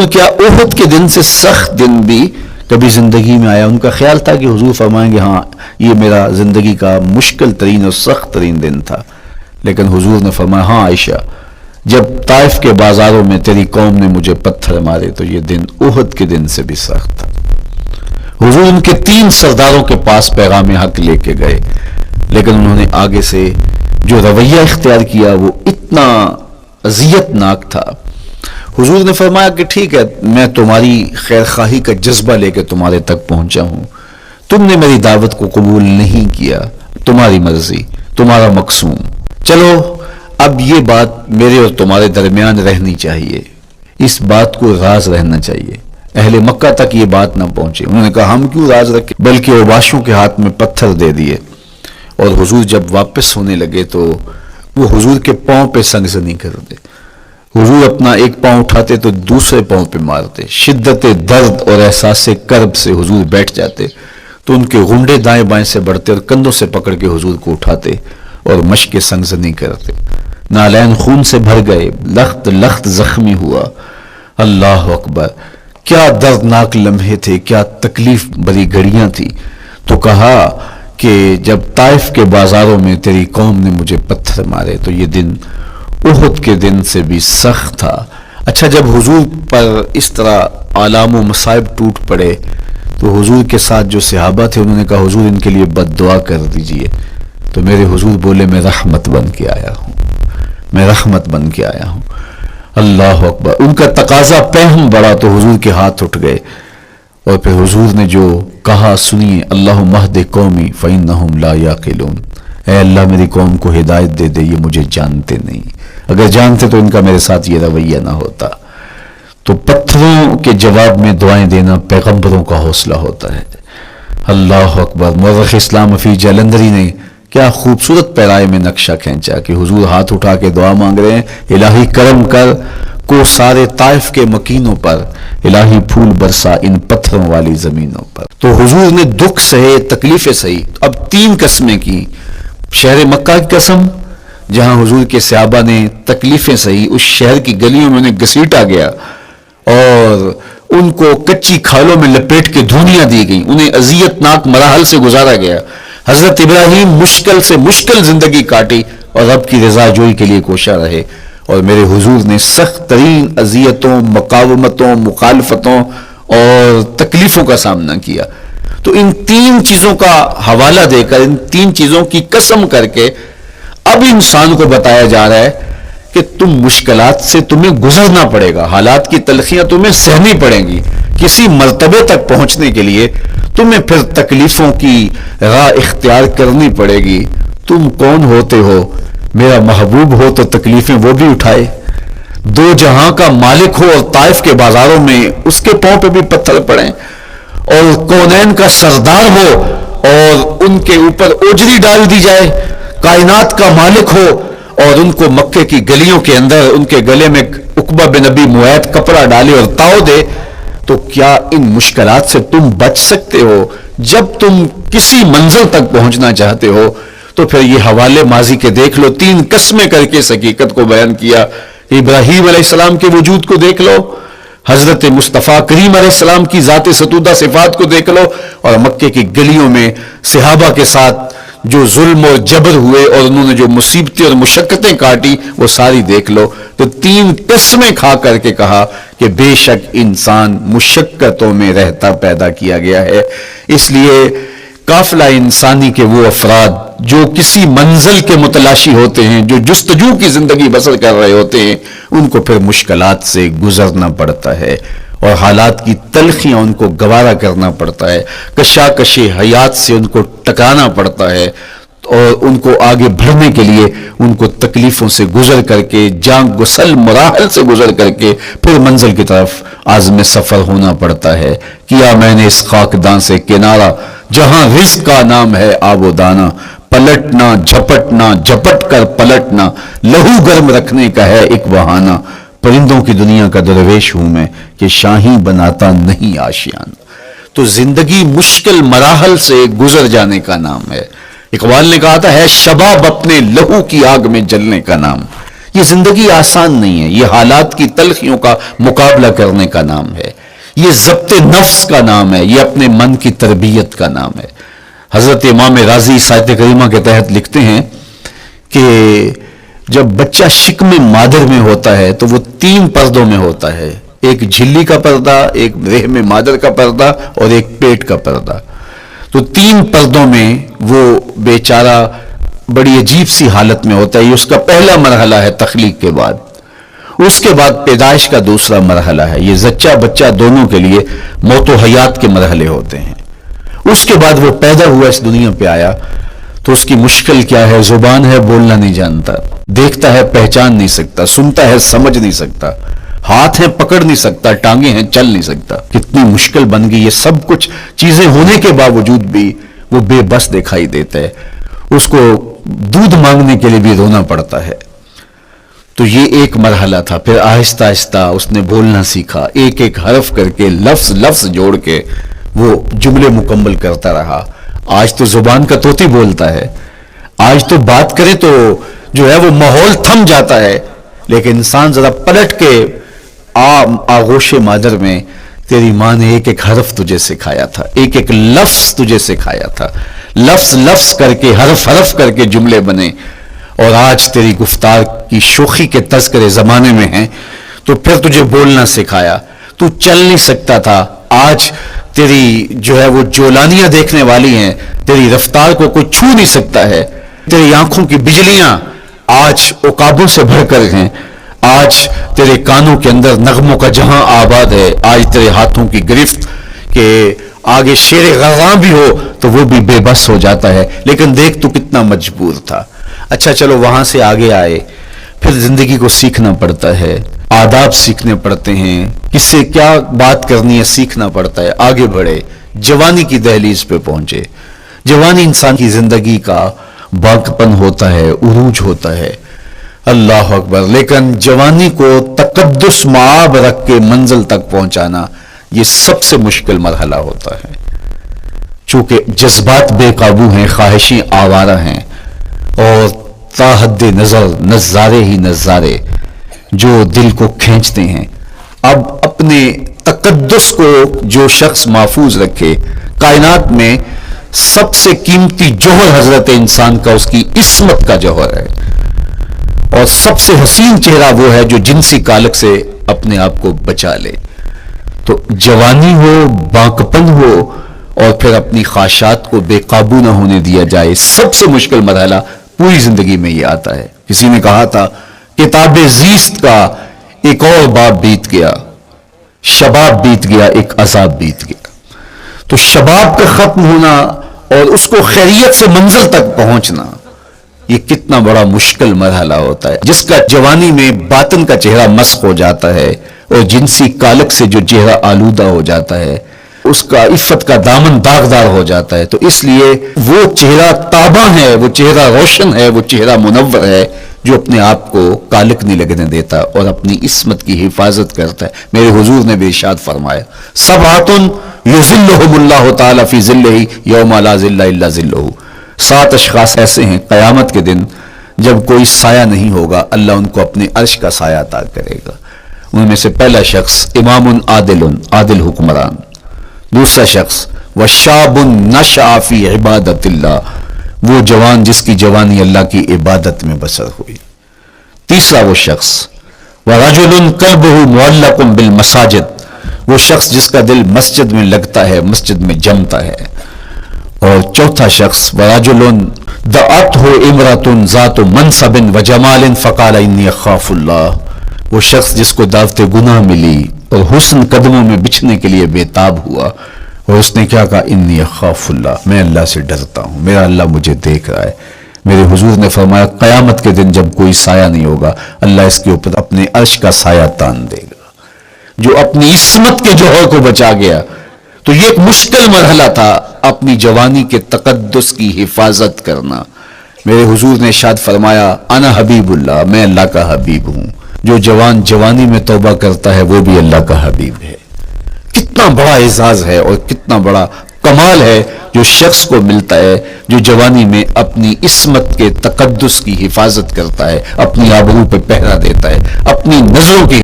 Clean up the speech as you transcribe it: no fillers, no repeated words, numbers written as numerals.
حضور کیا احد کے دن سے سخت دن بھی کبھی زندگی میں آیا؟ ان کا خیال تھا کہ حضور فرمائیں گے ہاں یہ میرا زندگی کا مشکل ترین اور سخت ترین دن تھا، لیکن حضور نے فرمایا ہاں عائشہ، جب طائف کے بازاروں میں تیری قوم نے مجھے پتھر مارے تو یہ دن احد کے دن سے بھی سخت تھا۔ حضور ان کے 3 سرداروں کے پاس پیغام حق لے کے گئے، لیکن انہوں نے آگے سے جو رویہ اختیار کیا وہ اتنا اذیت ناک تھا۔ حضور نے فرمایا کہ ٹھیک ہے، میں تمہاری خیر خواہی کا جذبہ لے کے تمہارے تک پہنچا ہوں، تم نے میری دعوت کو قبول نہیں کیا، تمہاری مرضی، تمہارا مقصوم، چلو اب یہ بات میرے اور تمہارے درمیان رہنی چاہیے، اس بات کو راز رہنا چاہیے، اہل مکہ تک یہ بات نہ پہنچے۔ انہوں نے کہا ہم کیوں راز رکھیں، بلکہ اوباشوں کے ہاتھ میں پتھر دے دیے، اور حضور جب واپس ہونے لگے تو وہ حضور کے پاؤں پہ سنگسنی کرتے، حضور اپنا ایک پاؤں اٹھاتے تو دوسرے پاؤں پہ مارتے، شدت درد اور احساس کرب سے حضور بیٹھ جاتے تو ان کے غنڈے دائیں بائیں سے بڑھتے اور کندھوں سے پکڑ کے حضور کو اٹھاتے اور مشق سنگسنی کرتے، نالین خون سے بھر گئے، لخت لخت زخمی ہوا۔ اللہ اکبر، کیا دردناک لمحے تھے، کیا تکلیف بھری گھڑیاں تھی۔ تو کہا کہ جب طائف کے بازاروں میں تیری قوم نے مجھے پتھر مارے تو یہ دن احد کے دن سے بھی سخت تھا۔ اچھا، جب حضور پر اس طرح آلام و مصائب ٹوٹ پڑے تو حضور کے ساتھ جو صحابہ تھے انہوں نے کہا حضور ان کے لیے بد دعا کر دیجئے، تو میرے حضور بولے میں رحمت بن کے آیا ہوں، میں رحمت بن کے آیا ہوں۔ اللہ اکبر، ان کا تقاضا پہم بڑا تو حضور کے ہاتھ اٹھ گئے، اور پھر حضور نے جو کہا سنیے، اللہم اہد قومی فإنہم لا یعقلون، اے اللہ میری قوم کو ہدایت دے دے، یہ مجھے جانتے نہیں، اگر جانتے تو ان کا میرے ساتھ یہ رویہ نہ ہوتا۔ تو پتھروں کے جواب میں دعائیں دینا پیغمبروں کا حوصلہ ہوتا ہے۔ اللہ اکبر، مورخ اسلام حفیظ جلندری نے کیا خوبصورت پیرائے میں نقشہ کھینچا کہ حضور ہاتھ اٹھا کے دعا مانگ رہے ہیں، الہی کرم کر کو سارے طائف کے مکینوں پر، الہی پھول برسا ان پتھروں والی زمینوں پر۔ تو حضور نے دکھ سہے، تکلیفیں سہی، اب 3 قسمیں کی، شہر مکہ کی قسم جہاں حضور کے صحابہ نے تکلیفیں سہی، اس شہر کی گلیوں میں انہیں گھسیٹا گیا اور ان کو کچی کھالوں میں لپیٹ کے دھونیاں دی گئیں، انہیں اذیت ناک مراحل سے گزارا گیا۔ حضرت ابراہیم مشکل سے مشکل زندگی کاٹی اور رب کی رضا جوئی کے لیے کوشاں رہے، اور میرے حضور نے سخت ترین اذیتوں، مقاومتوں، مخالفتوں اور تکلیفوں کا سامنا کیا۔ تو ان 3 چیزوں کا حوالہ دے کر، ان 3 چیزوں کی قسم کر کے اب انسان کو بتایا جا رہا ہے کہ تم مشکلات سے تمہیں گزرنا پڑے گا، حالات کی تلخیاں تمہیں سہنی پڑیں گی، کسی مرتبے تک پہنچنے کے لیے تمہیں پھر تکلیفوں کی راہ اختیار کرنی پڑے گی۔ تم کون ہوتے ہو؟ میرا محبوب ہو تو تکلیفیں وہ بھی اٹھائے، 2 جہاں کا مالک ہو اور طائف کے بازاروں میں اس کے پاؤں پہ بھی پتھر پڑیں، اور کونین کا سردار ہو اور ان کے اوپر اوجری ڈال دی جائے، کائنات کا مالک ہو اور ان کو مکے کی گلیوں کے اندر ان کے گلے میں عقبہ بن ابی معیط کپڑا ڈالے اور تاؤ دے، تو کیا ان مشکلات سے تم بچ سکتے ہو؟ جب تم کسی منزل تک پہنچنا چاہتے ہو تو پھر یہ حوالے ماضی کے دیکھ لو، 3 قسمیں کر کے اس حقیقت کو بیان کیا۔ ابراہیم علیہ السلام کے وجود کو دیکھ لو، حضرت مصطفیٰ کریم علیہ السلام کی ذات ستودہ صفات کو دیکھ لو، اور مکے کی گلیوں میں صحابہ کے ساتھ جو ظلم اور جبر ہوئے اور انہوں نے جو مصیبتیں اور مشقتیں کاٹی وہ ساری دیکھ لو۔ تو 3 قسمیں کھا کر کے کہا کہ بے شک انسان مشقتوں میں رہتا پیدا کیا گیا ہے۔ اس لیے قافلہ انسانی کے وہ افراد جو کسی منزل کے متلاشی ہوتے ہیں، جو جستجو کی زندگی بسر کر رہے ہوتے ہیں، ان کو پھر مشکلات سے گزرنا پڑتا ہے اور حالات کی تلخیاں ان کو گوارا کرنا پڑتا ہے، کشاکش حیات سے ان کو ٹکرانا پڑتا ہے، اور ان کو آگے بڑھنے کے لیے ان کو تکلیفوں سے گزر کر کے، جان گسل مراحل سے گزر کر کے پھر منزل کی طرف عازم سفر ہونا پڑتا ہے۔ کیا میں نے اس خاکدان سے کنارہ جہاں رزق کا نام ہے آب و دانہ، پلٹنا جھپٹنا جھپٹ کر پلٹنا لہو گرم رکھنے کا ہے ایک بہانہ، پرندوں کی دنیا کا درویش ہوں میں کہ شاہی بناتا نہیں آشیانہ۔ تو زندگی مشکل مراحل سے گزر جانے کا نام ہے۔ اقبال نے کہا تھا ہے شباب اپنے لہو کی آگ میں جلنے کا نام، یہ زندگی آسان نہیں ہے، یہ حالات کی تلخیوں کا مقابلہ کرنے کا نام ہے، یہ ضبط نفس کا نام ہے، یہ اپنے من کی تربیت کا نام ہے۔ حضرت امام رازی آیت کریمہ کے تحت لکھتے ہیں کہ جب بچہ شکم مادر میں ہوتا ہے تو وہ 3 پردوں میں ہوتا ہے، ایک جھلی کا پردہ، ایک رحم مادر کا پردہ اور ایک پیٹ کا پردہ۔ تو 3 پردوں میں وہ بیچارہ بڑی عجیب سی حالت میں ہوتا ہے۔ یہ اس کا پہلا مرحلہ ہے تخلیق کے بعد، اس کے بعد پیدائش کا دوسرا مرحلہ ہے۔ یہ زچہ بچہ دونوں کے لیے موت و حیات کے مرحلے ہوتے ہیں۔ اس کے بعد وہ پیدا ہوا، اس دنیا پہ آیا تو اس کی مشکل کیا ہے؟ زبان ہے، بولنا نہیں جانتا، دیکھتا ہے پہچان نہیں سکتا، سنتا ہے سمجھ نہیں سکتا، ہاتھ ہیں پکڑ نہیں سکتا، ٹانگیں ہیں چل نہیں سکتا۔ کتنی مشکل بن گئی، یہ سب کچھ چیزیں ہونے کے باوجود بھی وہ بے بس دکھائی دیتا ہے، اس کو دودھ مانگنے کے لیے بھی رونا پڑتا ہے۔ تو یہ ایک مرحلہ تھا۔ پھر آہستہ آہستہ اس نے بولنا سیکھا، ایک ایک حرف کر کے، لفظ جوڑ کے وہ جملے مکمل کرتا رہا۔ آج تو زبان کا طوطی بولتا ہے، آج تو بات کرے تو جو ہے وہ ماحول تھم جاتا ہے، لیکن انسان ذرا پلٹ کے آغوش مادر میں تیری ماں نے ایک ایک حرف تجھے سکھایا تھا، ایک ایک لفظ تجھے سکھایا تھا، لفظ کر کے، حرف کر کے جملے بنے، اور آج تیری گفتار کی شوخی کے تذکرے زمانے میں ہیں، تو پھر تجھے بولنا سکھایا۔ تو چل نہیں سکتا تھا، آج تیری جو ہے وہ جولانیاں دیکھنے والی ہیں، تیری رفتار کو کوئی چھو نہیں سکتا ہے، تیری آنکھوں کی بجلیاں آج عقابوں سے بھر کر ہیں، آج تیرے کانوں کے اندر نغموں کا جہاں آباد ہے، آج تیرے ہاتھوں کی گرفت کہ آگے شیر غرغاں بھی ہو تو وہ بھی بے بس ہو جاتا ہے، لیکن دیکھ تو کتنا مجبور تھا۔ اچھا چلو وہاں سے آگے آئے، پھر زندگی کو سیکھنا پڑتا ہے، آداب سیکھنے پڑتے ہیں، کس سے کیا بات کرنی ہے سیکھنا پڑتا ہے، آگے بڑھے، جوانی کی دہلیز پہ پہنچے۔ جوانی انسان کی زندگی کا باقپن ہوتا ہے، عروج ہوتا ہے، اللہ اکبر، لیکن جوانی کو تقدس معاب رکھ کے منزل تک پہنچانا یہ سب سے مشکل مرحلہ ہوتا ہے، چونکہ جذبات بے قابو ہیں، خواہشیں آوارہ ہیں، اور تا حد نظر نظارے ہی نظارے جو دل کو کھینچتے ہیں۔ اب اپنے تقدس کو جو شخص محفوظ رکھے، کائنات میں سب سے قیمتی جوہر حضرت انسان کا اس کی عصمت کا جوہر ہے، اور سب سے حسین چہرہ وہ ہے جو جنسی کالک سے اپنے آپ کو بچا لے۔ تو جوانی ہو، باقپن ہو، اور پھر اپنی خواہشات کو بے قابو نہ ہونے دیا جائے، سب سے مشکل مرحلہ پوری زندگی میں یہ آتا ہے۔ کسی نے کہا تھا کتاب زیست کا ایک اور باب بیت گیا، شباب بیت گیا، ایک عذاب بیت گیا۔ تو شباب کا ختم ہونا اور اس کو خیریت سے منزل تک پہنچنا، یہ کتنا بڑا مشکل مرحلہ ہوتا ہے، جس کا جوانی میں باطن کا چہرہ مسخ ہو جاتا ہے اور جنسی کالک سے جو چہرہ آلودہ ہو جاتا ہے، اس کا عفت کا دامن داغدار ہو جاتا ہے۔ تو اس لیے وہ چہرہ تاباں ہے، وہ چہرہ روشن ہے، وہ چہرہ منور ہے جو اپنے آپ کو کالک نہیں لگنے دیتا اور اپنی عصمت کی حفاظت کرتا ہے۔ میرے حضور نے بھی ارشاد فرمایا، سبعۃ یظلھم اللہ تعالی فی ظلہ یوم لا ظل الا ظلہ، 7 اشخاص ایسے ہیں قیامت کے دن جب کوئی سایہ نہیں ہوگا، اللہ ان کو اپنے عرش کا سایہ عطا کرے گا۔ ان میں سے پہلا شخص امام عادل حکمران، دوسرا شخص وشاب نشأ فی عبادت اللہ، وہ جوان جس کی جوانی اللہ کی عبادت میں بسر ہوئی۔ تیسرا وہ شخص ورجل قلبہ معلق بالمساجد، وہ شخص جس کا دل مسجد میں لگتا ہے، مسجد میں جمتا ہے۔ اور چوتھا شخص ورجل دعته امرأة ذات منصب وجمال فقال انی اخاف اللہ، وہ شخص جس کو دعوت گناہ ملی اور حسن قدموں میں بچھنے کے لیے بےتاب ہوا، اور اس نے کیا کہا، انی اخاف اللہ، میں اللہ سے ڈرتا ہوں، میرا اللہ مجھے دیکھ رہا ہے۔ میرے حضور نے فرمایا قیامت کے دن جب کوئی سایہ نہیں ہوگا، اللہ اس کے اوپر اپنے عرش کا سایہ تان دے گا، جو اپنی عصمت کے جوہر کو بچا گیا۔ تو یہ ایک مشکل مرحلہ تھا، اپنی جوانی کے تقدس کی حفاظت کرنا۔ میرے حضور نے ارشاد فرمایا انا حبیب اللہ، میں اللہ کا حبیب ہوں۔ جو جوان جوانی میں توبہ کرتا ہے وہ بھی اللہ کا حبیب ہے۔ کتنا بڑا اعزاز ہے اور کتنا بڑا کمال ہے جو شخص کو ملتا ہے جو جوانی میں اپنی عصمت کے تقدس کی حفاظت کرتا ہے، اپنی آبرو پہ پہرا دیتا ہے، اپنی نظروں کی